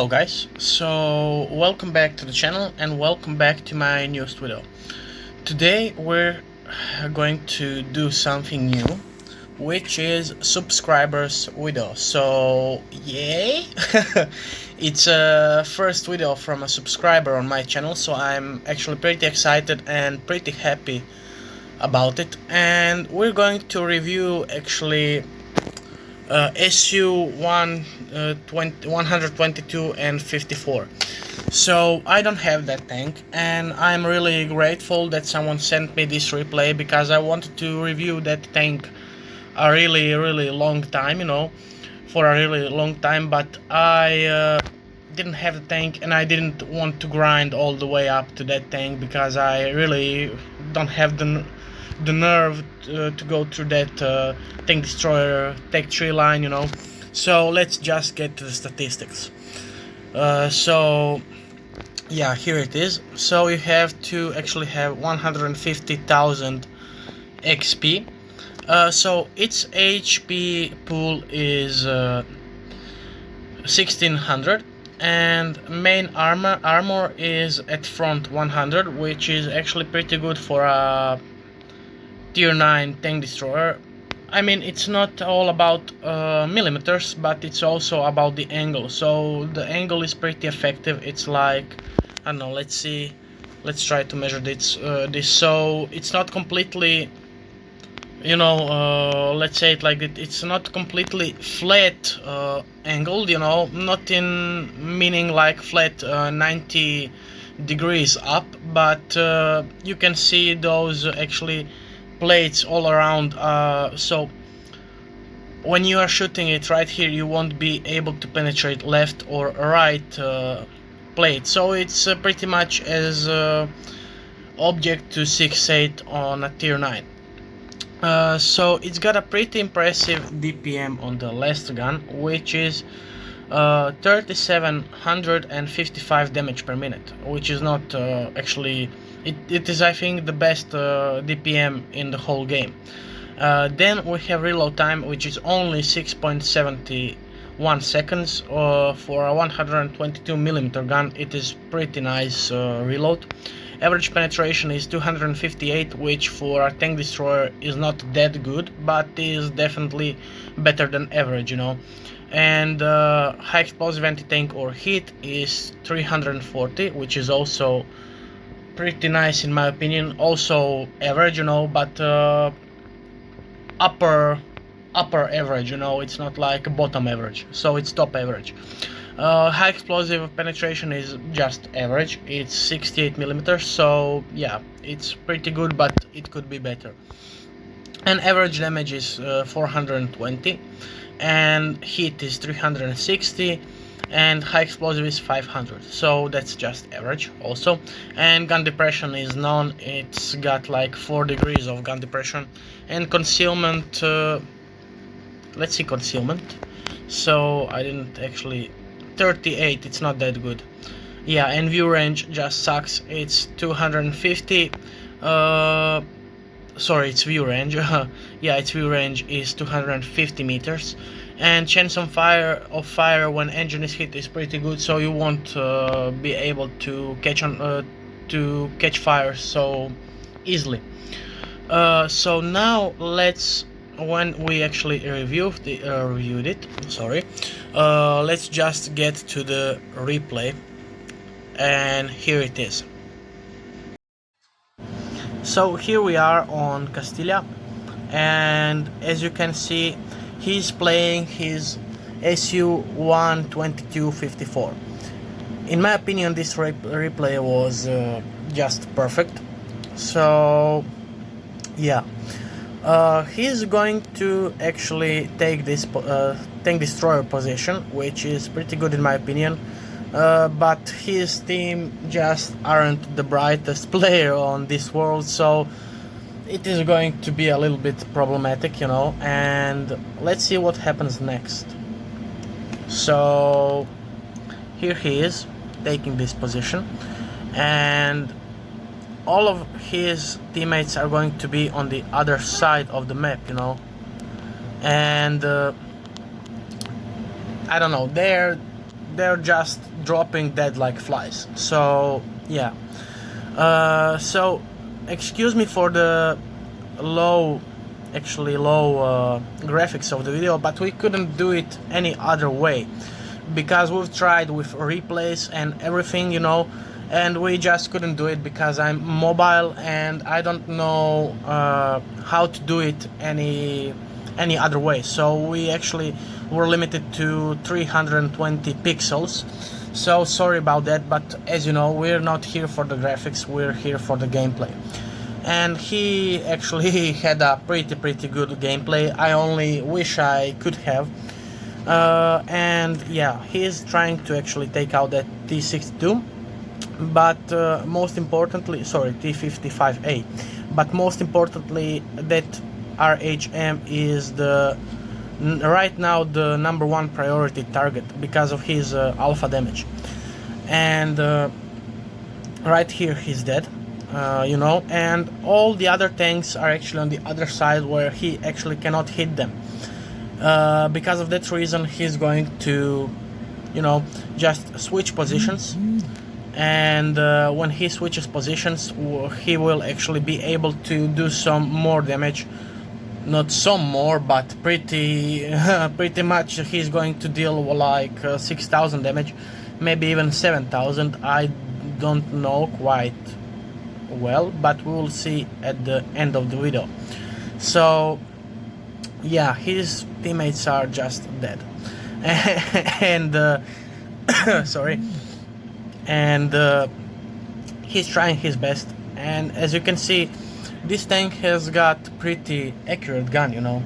Hello guys, so welcome back to the channel and welcome back to my newest video. Today we're going to do something new, which is subscribers video. So yay! It's a first video from a subscriber on my channel, so I'm actually pretty excited and pretty happy about it. And we're going to review actually SU-122-54. So I don't have that tank, and I'm really grateful that someone sent me this replay because I wanted to review that tank a really long time, for a really long time, but I didn't have the tank and I didn't want to grind all the way up to that tank because I really don't have the nerve to go through that tank destroyer tech tree line, So let's just get to the statistics. So yeah, here it is. So you have to actually have 150,000 XP. So its HP pool is 1600, and main armor is at front 100, which is actually pretty good for a tier 9 tank destroyer. I mean, it's not all about millimeters, but it's also about the angle. So the angle is pretty effective. It's like, I don't know, let's see, let's try to measure this. So it's not completely, let's say it like it's not completely flat angled, not in meaning like flat 90 degrees up, but you can see those actually plates all around, so when you are shooting it right here you won't be able to penetrate left or right plate, so it's pretty much as object to 6.8 on a tier 9. So it's got a pretty impressive DPM on the last gun, which is 3755 damage per minute, which is not actually, it is, I think, the best DPM in the whole game. Then we have reload time, which is only 6.71 seconds for a 122mm gun. It is pretty nice reload. Average penetration is 258, which for a tank destroyer is not that good, but is definitely better than average, And high explosive anti-tank or hit is 340, which is also pretty nice in my opinion. Also average, but upper average, it's not like bottom average, so it's top average. High explosive penetration is just average, it's 68mm, so yeah, it's pretty good, but it could be better. And average damage is 420, and hit is 360, and high explosive is 500, so that's just average also. And gun depression is none, it's got like 4 degrees of gun depression. And concealment, let's see concealment, so I didn't actually, 38, it's not that good. Yeah, and view range just sucks, it's 250, sorry, it's view range. Yeah, its view range is 250 meters, and chance of fire when engine is hit is pretty good, so you won't be able to catch fire so easily. So now when we actually reviewed it, sorry, let's just get to the replay, and here it is. So here we are on Castilla, and as you can see, he's playing his SU-122-54. In my opinion, this replay was just perfect. So yeah, he's going to actually take this tank destroyer position, which is pretty good in my opinion. But his team just aren't the brightest player on this world, so it is going to be a little bit problematic, and let's see what happens next. So here he is taking this position, and all of his teammates are going to be on the other side of the map, and I don't know, they're just dropping dead like flies. So yeah, so excuse me for the low graphics of the video, but we couldn't do it any other way, because we've tried with replays and everything, you know, and we just couldn't do it because I'm mobile and I don't know how to do it any other way. So we actually were limited to 320 pixels. So sorry about that, but as you know, we're not here for the graphics, we're here for the gameplay. And he actually had a pretty good gameplay. I only wish I could have. And yeah, he's trying to actually take out that T62, but most importantly, sorry, T55A, but most importantly, that RHM is right now the #1 priority target because of his alpha damage. And right here he's dead. You know, and all the other tanks are actually on the other side where he actually cannot hit them. Because of that reason, he's going to, you know, just switch positions, and when he switches positions, he will actually be able to do some more damage. Not some more, but pretty much. He's going to deal like 6,000 damage, maybe even 7,000. I don't know quite well, but we will see at the end of the video. So yeah, his teammates are just dead. And sorry, and he's trying his best, and as you can see, this tank has got pretty accurate gun, you know,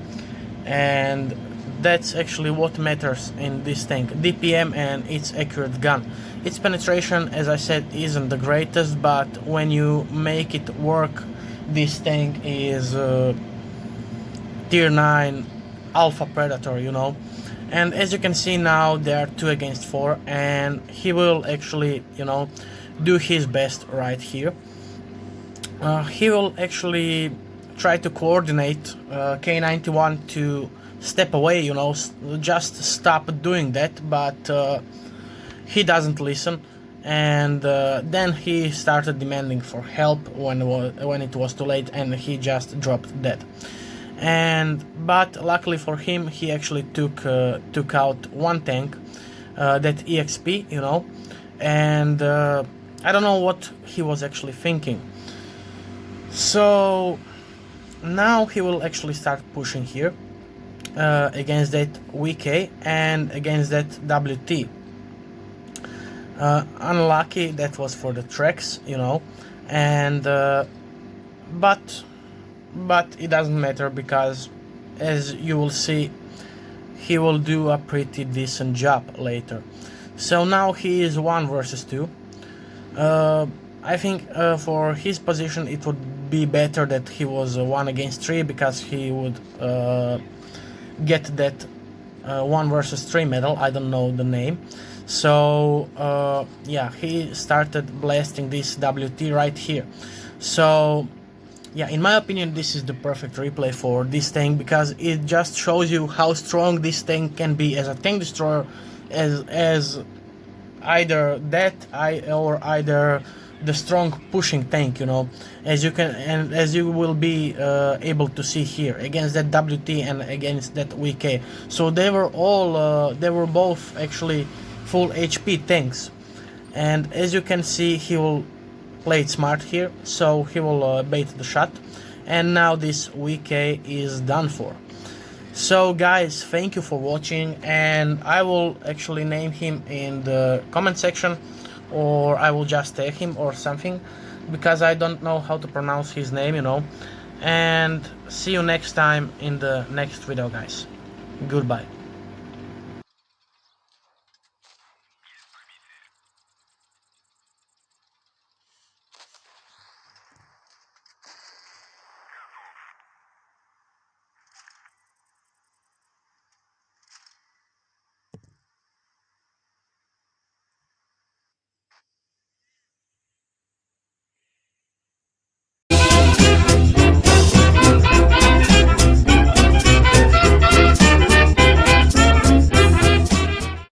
and that's actually what matters in this tank: DPM and its accurate gun. Its penetration, as I said, isn't the greatest, but when you make it work, this tank is tier 9 alpha predator, you know. And as you can see now, they are 2 against 4, and he will actually, you know, do his best right here. He will actually try to coordinate K91 to step away, you know, just stop doing that, but he doesn't listen, and then he started demanding for help when it was too late, and he just dropped dead. But luckily for him, he actually took out one tank, that EXP, you know, and I don't know what he was actually thinking. So now he will actually start pushing here against that WK and against that WT. Unlucky that was for the tracks, you know, and but it doesn't matter, because as you will see, he will do a pretty decent job later. So now he is 1 versus 2. I think for his position it would be better that he was 1 against 3, because he would get that 1 versus 3 medal. I don't know the name. So yeah, he started blasting this WT right here. So yeah, in my opinion, this is the perfect replay for this tank, because it just shows you how strong this tank can be as a tank destroyer, as either that or either the strong pushing tank, you know, as you can, and as you will be able to see here against that WT and against that WK. So they were all they were both actually full HP tanks, and as you can see, he will play it smart here, so he will bait the shot, and now this WK is done for. So guys, thank you for watching, and I will actually name him in the comment section, or I will just tag him or something, because I don't know how to pronounce his name, you know. And see you next time in the next video, guys. Goodbye.